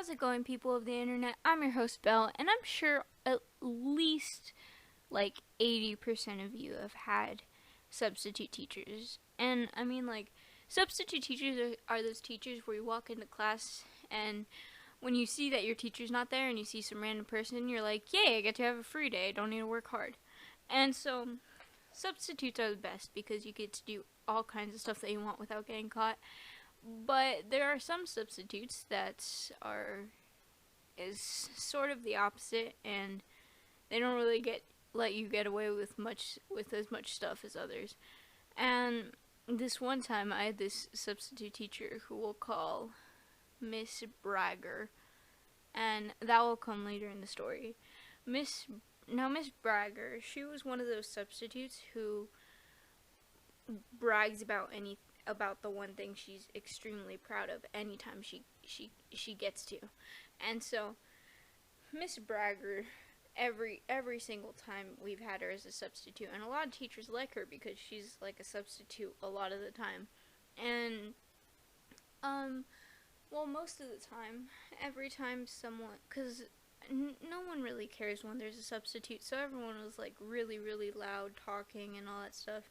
How's it going, people of the internet? I'm your host, Belle, and I'm sure at least like 80% of you have had substitute teachers. And I mean, like, substitute teachers are those teachers where you walk into class and when you see that your teacher's not there and you see some random person, you're like, yay, I get to have a free day, I don't need to work hard. And so, substitutes are the best because you get to do all kinds of stuff that you want without getting caught. But there are some substitutes that is sort of the opposite, and they don't really let you get away with as much stuff as others. And this one time, I had this substitute teacher who we'll call Miss Bragger, and that will come later in the story. Miss Bragger, she was one of those substitutes who brags about the one thing she's extremely proud of anytime she gets to. And so Miss Bragger, every single time we've had her as a substitute, and a lot of teachers like her because she's like a substitute a lot of the time. And well, most of the time, every time someone, because no one really cares when there's a substitute, so everyone was like really loud talking and all that stuff.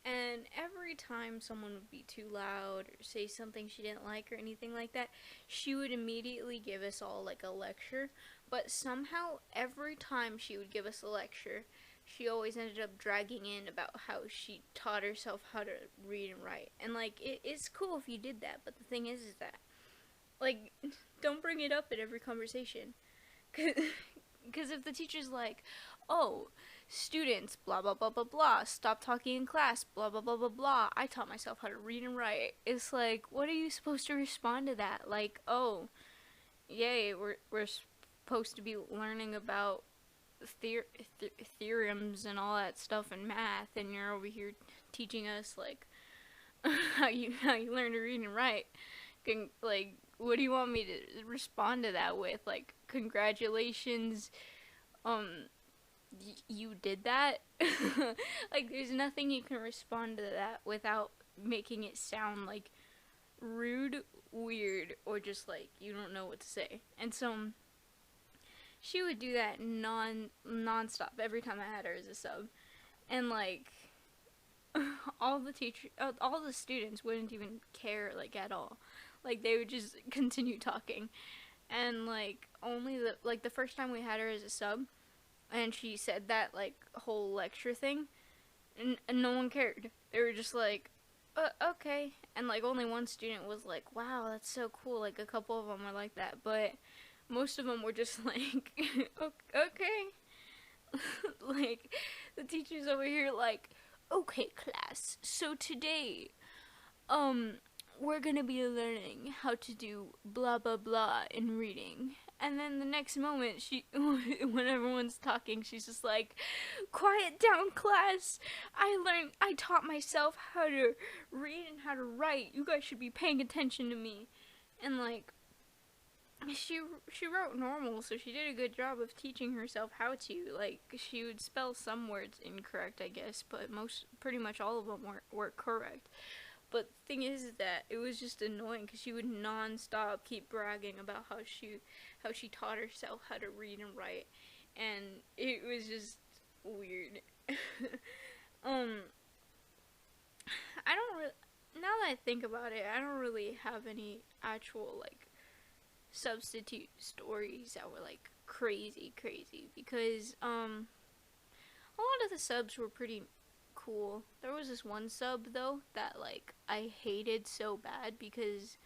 And every time someone would be too loud or say something she didn't like or anything like that, she would immediately give us all like a lecture. But somehow, every time she would give us a lecture, she always ended up dragging in about how she taught herself how to read and write. And like, it's cool if you did that, but the thing is that, like, don't bring it up in every conversation. Because if the teacher's like, oh, students, blah blah blah blah blah, stop talking in class, blah blah blah blah blah, I taught myself how to read and write. It's like, what are you supposed to respond to that? Like, oh, yay, we're supposed to be learning about theorems and all that stuff in math, and you're over here teaching us like how you learn to read and write. Like, what do you want me to respond to that with? Like, congratulations, you did that? Like, there's nothing you can respond to that without making it sound like rude, weird, or just like you don't know what to say. And so she would do that non-stop every time I had her as a sub. And like, all the students wouldn't even care, like, at all. Like, they would just continue talking. And like, only the first time we had her as a sub, and she said that like whole lecture thing, and no one cared. They were just like, okay. And like, only one student was like, wow, that's so cool. Like, a couple of them were like that, but most of them were just like, okay. Like, the teacher's over here like, okay, class, so today, we're gonna be learning how to do blah blah blah in reading. And then the next moment, when everyone's talking, she's just like, quiet down, class. I taught myself how to read and how to write. You guys should be paying attention to me. And like, she wrote normal, so she did a good job of teaching herself how to. Like, she would spell some words incorrect, I guess, but pretty much all of them were correct. But the thing is that it was just annoying because she would non-stop keep bragging about how she taught herself how to read and write, and it was just weird. I don't really, now that I think about it, I don't really have any actual like substitute stories that were like crazy because a lot of the subs were pretty cool. There was this one sub though that like I hated so bad because,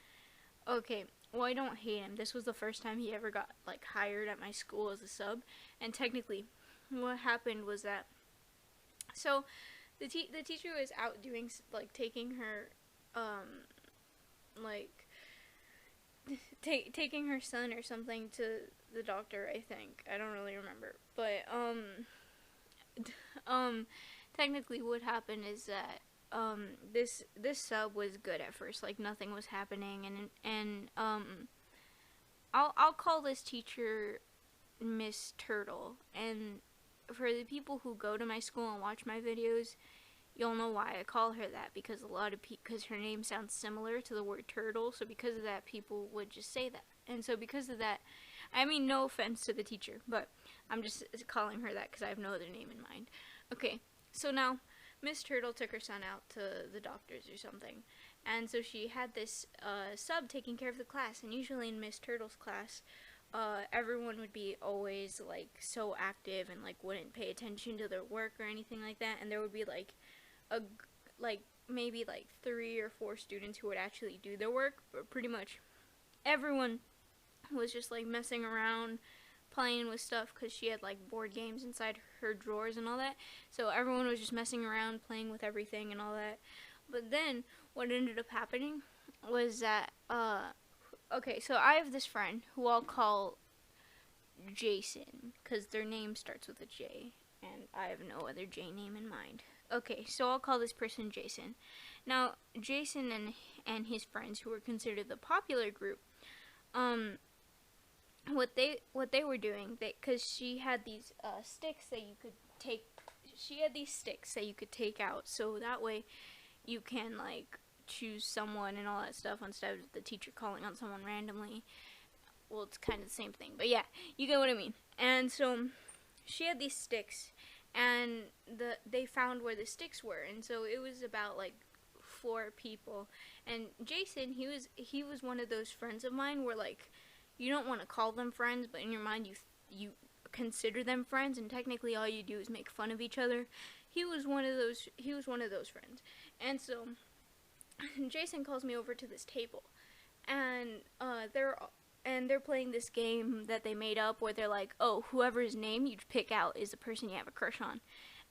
okay, well, I don't hate him. This was the first time he ever got like hired at my school as a sub, and technically what happened was that, so the teacher was out doing like taking her like taking her son or something to the doctor, I think. I don't really remember, but technically what happened is that this sub was good at first, like nothing was happening, and I'll call this teacher Miss Turtle. And for the people who go to my school and watch my videos, you'll know why I call her that, because because her name sounds similar to the word turtle, so because of that, people would just say that. And so because of that, I mean, no offense to the teacher, but I'm just calling her that because I have no other name in mind. Okay, so now Miss Turtle took her son out to the doctors or something, and so she had this sub taking care of the class. And usually in Miss Turtle's class, everyone would be always like so active and like wouldn't pay attention to their work or anything like that. And there would be like maybe like 3 or 4 students who would actually do their work, but pretty much everyone was just like messing around, playing with stuff, because she had like board games inside her drawers and all that. So everyone was just messing around, playing with everything and all that. But then what ended up happening was that okay, so I have this friend who I'll call Jason, because their name starts with a J, and I have no other J name in mind. Okay, so I'll call this person Jason. Now, Jason and his friends, who were considered the popular group, what they were doing, because she had these sticks that you could take. She had these sticks that you could take out, so that way you can like choose someone and all that stuff instead of the teacher calling on someone randomly. Well, it's kind of the same thing, but yeah, you get what I mean. And so she had these sticks, and they found where the sticks were, and so it was about like 4 people. And Jason, he was one of those friends of mine where like you don't want to call them friends, but in your mind you consider them friends, and technically all you do is make fun of each other. He was one of those friends. And so Jason calls me over to this table, and they're playing this game that they made up where they're like, oh, whoever's name you pick out is the person you have a crush on.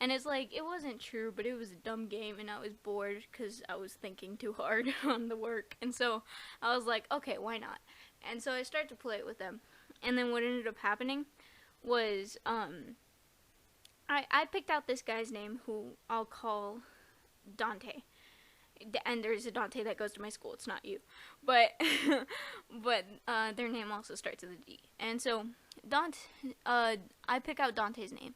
And it's like, it wasn't true, but it was a dumb game, and I was bored because I was thinking too hard on the work. And so I was like, okay, why not? And so I started to play it with them. And then what ended up happening was I picked out this guy's name, who I'll call Dante. And there's a Dante that goes to my school. It's not you, but their name also starts with a D. And so I pick out Dante's name,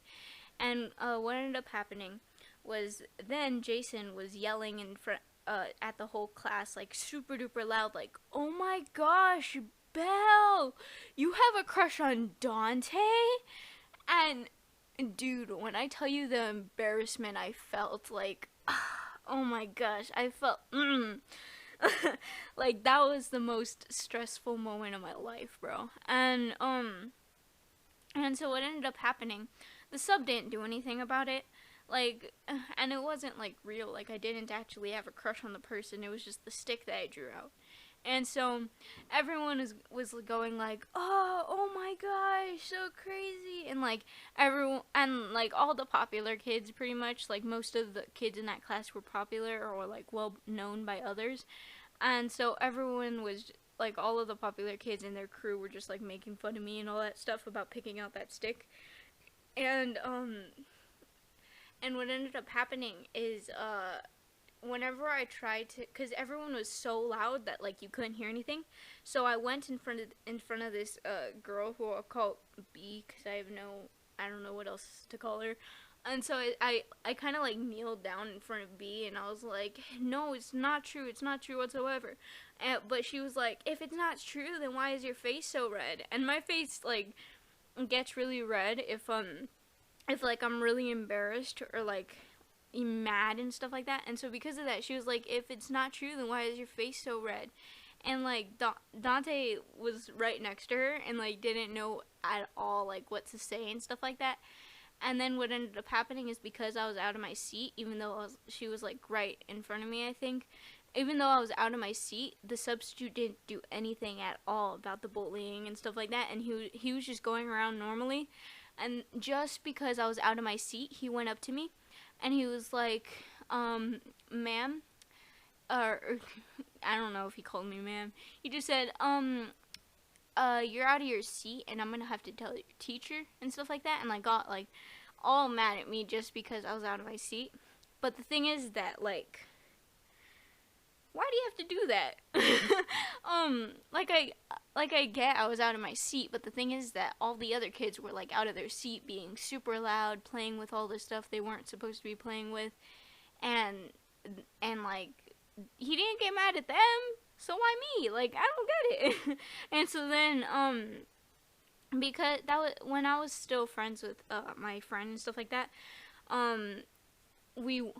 and what ended up happening was then Jason was yelling in front at the whole class, like super duper loud, like, "Oh my gosh, Belle, you have a crush on Dante?" And dude, when I tell you the embarrassment I felt, like, oh my gosh, I felt, like, that was the most stressful moment of my life, bro. And so what ended up happening, the sub didn't do anything about it, like, and it wasn't, like, real, like, I didn't actually have a crush on the person, it was just the stick that I drew out. And so everyone was going like, oh my gosh, so crazy. And like everyone, and like all the popular kids, pretty much, like most of the kids in that class were popular or like well known by others. And so everyone was like, all of the popular kids in their crew were just like making fun of me and all that stuff about picking out that stick. And what ended up happening is whenever I tried to, because everyone was so loud that like you couldn't hear anything, so I went in front of this girl who I'll call B, because I don't know what else to call her. And so I kind of like kneeled down in front of B, and I was like, no, it's not true whatsoever. But she was like, if it's not true, then why is your face so red? And my face like gets really red if like I'm really embarrassed or like mad and stuff like that. And so because of that, she was like, if it's not true, then why is your face so red? And like Dante was right next to her and like didn't know at all like what to say and stuff like that. And then what ended up happening is, because I was out of my seat, even though she was like right in front of me, I think, even though I was out of my seat, the substitute didn't do anything at all about the bullying and stuff like that, and he was just going around normally. And just because I was out of my seat, he went up to me and he was like, ma'am, or I don't know if he called me ma'am. He just said, you're out of your seat and I'm gonna have to tell your teacher and stuff like that, and like got like all mad at me just because I was out of my seat. But the thing is that, like, why do you have to do that? I get I was out of my seat, but the thing is that all the other kids were like out of their seat, being super loud, playing with all the stuff they weren't supposed to be playing with, and like he didn't get mad at them, So why me? Like, I don't get it. And so then, because that was when I was still friends with my friend and stuff like that. Um, we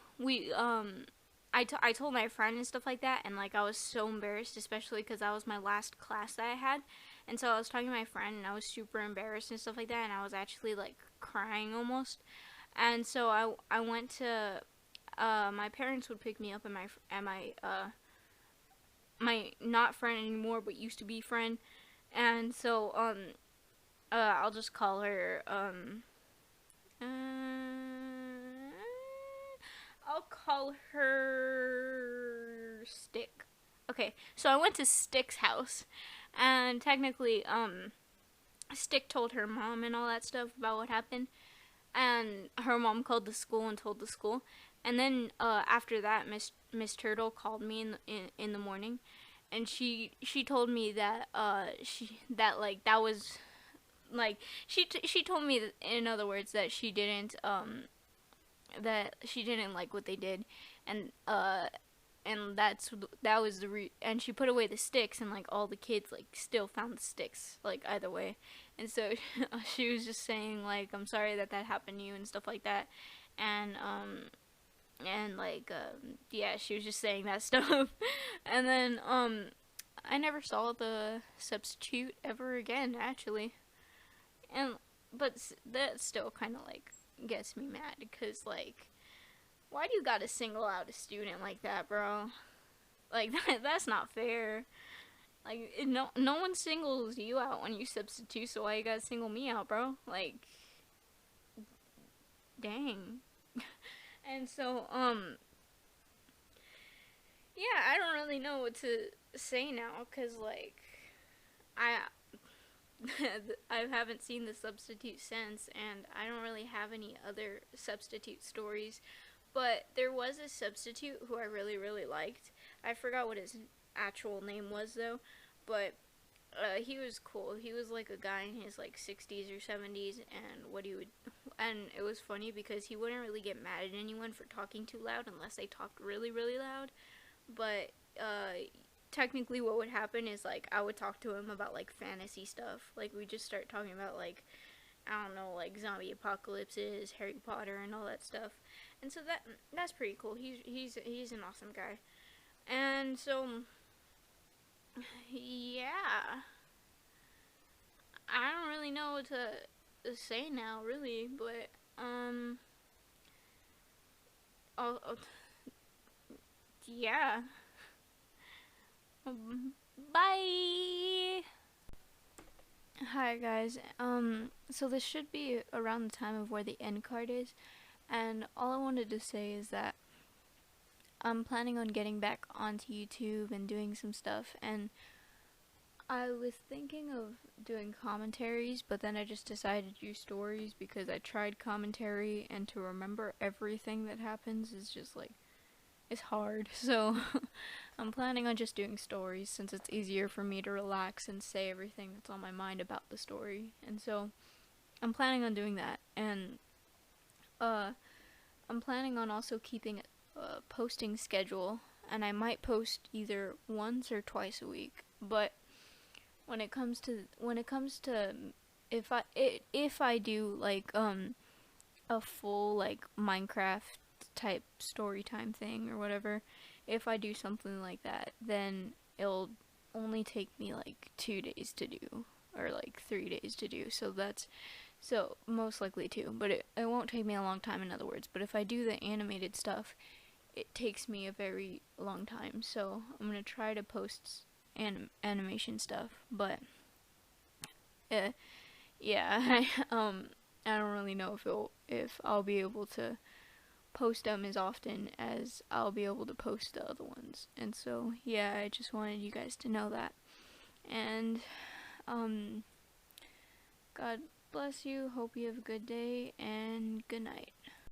I told my friend and stuff like that, and like I was so embarrassed, especially because that was my last class that I had, and so I was talking to my friend, and I was super embarrassed and stuff like that, and I was actually like crying almost, and so I went to my parents would pick me up at my not friend anymore but used to be friend, and so I'll just call her uh, I'll call her Stick. Okay, so I went to Stick's house, and technically, Stick told her mom and all that stuff about what happened, and her mom called the school and told the school, and then after that, Miss Turtle called me in the morning, and she told me that like that was like she told me that, in other words, that she didn't like what they did, and that was and she put away the sticks, and like all the kids like still found the sticks, like either way, and so she was just saying like, I'm sorry that happened to you and stuff like that, and like yeah, she was just saying that stuff. And then I never saw the substitute ever again, actually, and but that still kind of like gets me mad, because like, why do you gotta single out a student like that, bro? Like, that's not fair. Like, no one singles you out when you substitute, so why you gotta single me out, bro? Like, dang. And so yeah, I don't really know what to say now, cause like, I I haven't seen the substitute since, and I don't really have any other substitute stories. But there was a substitute who I really, really liked. I forgot what his actual name was, though. But he was cool. He was like a guy in his like 60s or 70s, and and it was funny because he wouldn't really get mad at anyone for talking too loud unless they talked really, really loud. But technically what would happen is like I would talk to him about like fantasy stuff. Like we just start talking about like, I don't know, like zombie apocalypses, Harry Potter, and all that stuff. And so that's pretty cool. He's an awesome guy. And so yeah, I don't really know what to say now, really, but I'll yeah. Bye. Hi guys. So this should be around the time of where the end card is, and all I wanted to say is that I'm planning on getting back onto YouTube and doing some stuff, and I was thinking of doing commentaries, but then I just decided to do stories because I tried commentary, and to remember everything that happens is just like, it's hard. So I'm planning on just doing stories since it's easier for me to relax and say everything that's on my mind about the story. And so I'm planning on doing that, and I'm planning on also keeping a posting schedule, and I might post either once or twice a week. But when it comes to if I do like a full like Minecraft type story time thing or whatever, if I do something like that, then it'll only take me like 2 days to do, or like 3 days to do. So most likely 2, but it won't take me a long time, in other words. But if I do the animated stuff, it takes me a very long time. So I'm gonna try to post animation stuff, but yeah, I don't really know if I'll be able to post them as often as I'll be able to post the other ones. And so yeah, I just wanted you guys to know that. And God bless you. Hope you have a good day, and good night.